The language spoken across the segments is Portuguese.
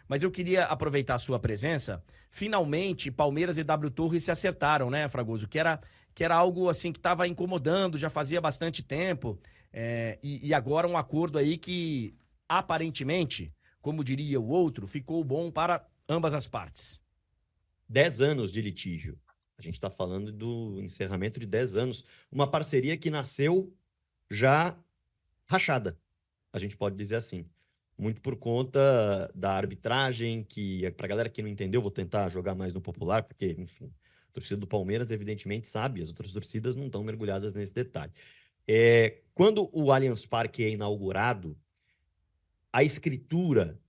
mas eu queria aproveitar a sua presença. Finalmente, Palmeiras e W Torre se acertaram, né, Fragoso? Que era algo assim que estava incomodando, já fazia bastante tempo. E agora um acordo aí que, aparentemente, como diria o outro, ficou bom para ambas as partes. 10 anos de litígio. A gente está falando do encerramento de 10 anos. Uma parceria que nasceu já rachada, a gente pode dizer assim. Muito por conta da arbitragem, que, para a galera que não entendeu, vou tentar jogar mais no popular, porque, enfim, a torcida do Palmeiras, evidentemente, sabe, as outras torcidas não estão mergulhadas nesse detalhe. Quando o Allianz Parque é inaugurado, a escritura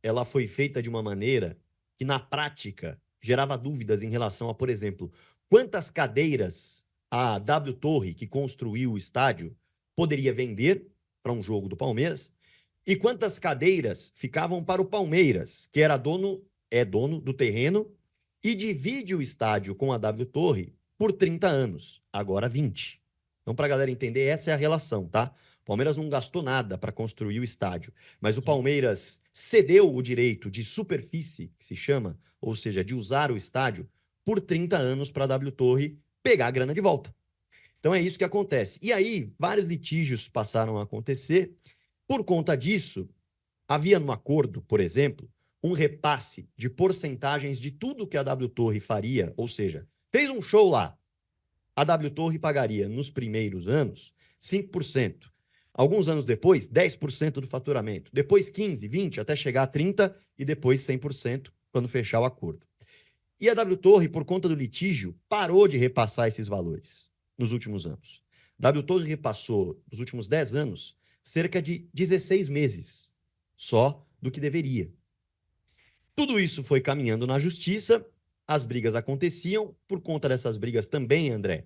ela foi feita de uma maneira que, na prática, gerava dúvidas em relação a, por exemplo, quantas cadeiras a W Torre, que construiu o estádio, poderia vender para um jogo do Palmeiras e quantas cadeiras ficavam para o Palmeiras, que é dono do terreno e divide o estádio com a W Torre por 30 anos, agora 20. Então, para a galera entender, essa é a relação, tá? O Palmeiras não gastou nada para construir o estádio, mas o Sim. Palmeiras cedeu o direito de superfície, que se chama, ou seja, de usar o estádio, por 30 anos para a W Torre pegar a grana de volta. Então é isso que acontece. E aí, vários litígios passaram a acontecer. Por conta disso, havia no acordo, por exemplo, um repasse de porcentagens de tudo que a W Torre faria, ou seja, fez um show lá, a W Torre pagaria nos primeiros anos 5%. Alguns anos depois, 10% do faturamento. Depois 15%, 20%, até chegar a 30% e depois 100% quando fechar o acordo. E a W Torre, por conta do litígio, parou de repassar esses valores nos últimos anos. A W Torre repassou, nos últimos 10 anos, cerca de 16 meses só do que deveria. Tudo isso foi caminhando na justiça, as brigas aconteciam. Por conta dessas brigas também, André,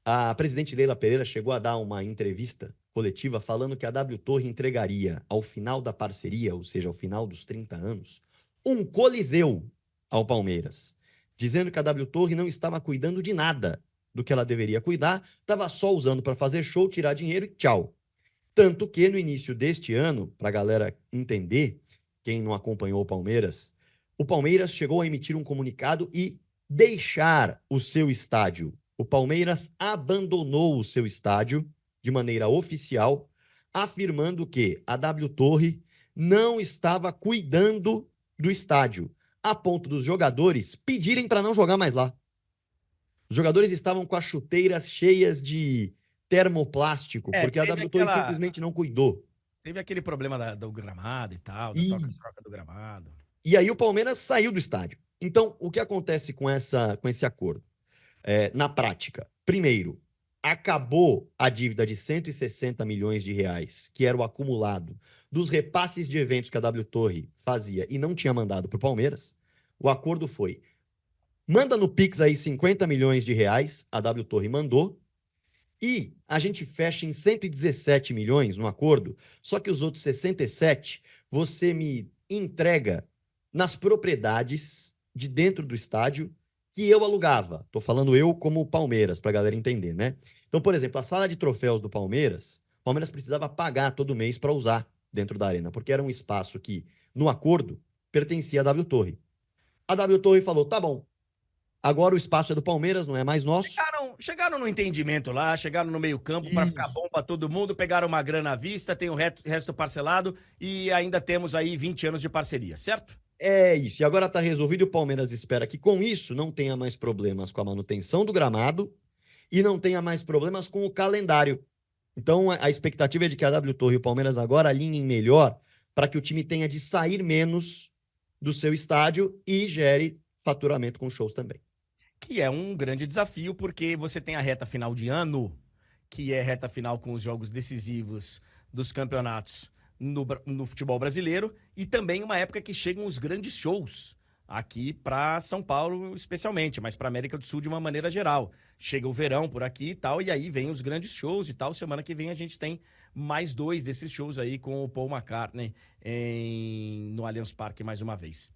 a presidente Leila Pereira chegou a dar uma entrevista coletiva falando que a W Torre entregaria, ao final da parceria, ou seja, ao final dos 30 anos, um coliseu ao Palmeiras, dizendo que a W Torre não estava cuidando de nada do que ela deveria cuidar, estava só usando para fazer show, tirar dinheiro e tchau. Tanto que no início deste ano, para a galera entender, quem não acompanhou o Palmeiras chegou a emitir um comunicado e deixar o seu estádio. O Palmeiras abandonou o seu estádio de maneira oficial, afirmando que a W Torre não estava cuidando do estádio, a ponto dos jogadores pedirem para não jogar mais lá. Os jogadores estavam com as chuteiras cheias de termoplástico, É, porque a teve W Torre aquela. simplesmente não cuidou. Teve aquele problema do gramado e tal, da E, troca do gramado. e aí o Palmeiras saiu do estádio. Então, o que acontece com esse acordo? Na prática, primeiro, acabou a dívida de 160 milhões de reais, que era o acumulado dos repasses de eventos que a W Torre fazia e não tinha mandado para o Palmeiras. O acordo foi: manda no Pix aí 50 milhões de reais, a W Torre mandou, e a gente fecha em 117 milhões no acordo, só que os outros 67 você me entrega nas propriedades de dentro do estádio que eu alugava. Tô falando eu como Palmeiras, pra galera entender, né? Então, por exemplo, a sala de troféus do Palmeiras, o Palmeiras precisava pagar todo mês para usar dentro da arena, porque era um espaço que, no acordo, pertencia à W Torre. A W Torre falou: tá bom, agora o espaço é do Palmeiras, não é mais nosso. Chegaram no entendimento lá, chegaram no meio-campo para ficar Isso. bom para todo mundo, pegaram uma grana à vista, tem o resto parcelado e ainda temos aí 20 anos de parceria, certo? É isso. E agora está resolvido e o Palmeiras espera que com isso não tenha mais problemas com a manutenção do gramado e não tenha mais problemas com o calendário. Então a expectativa é de que a W Torre e o Palmeiras agora alinhem melhor para que o time tenha de sair menos do seu estádio e gere faturamento com shows também. Que é um grande desafio, porque você tem a reta final de ano, que é reta final com os jogos decisivos dos campeonatos no futebol brasileiro, e também uma época que chegam os grandes shows aqui para São Paulo especialmente, mas para América do Sul de uma maneira geral. Chega o verão por aqui e tal, e aí vem os grandes shows e tal. Semana que vem a gente tem mais 2 desses shows aí com o Paul McCartney no Allianz Parque mais uma vez.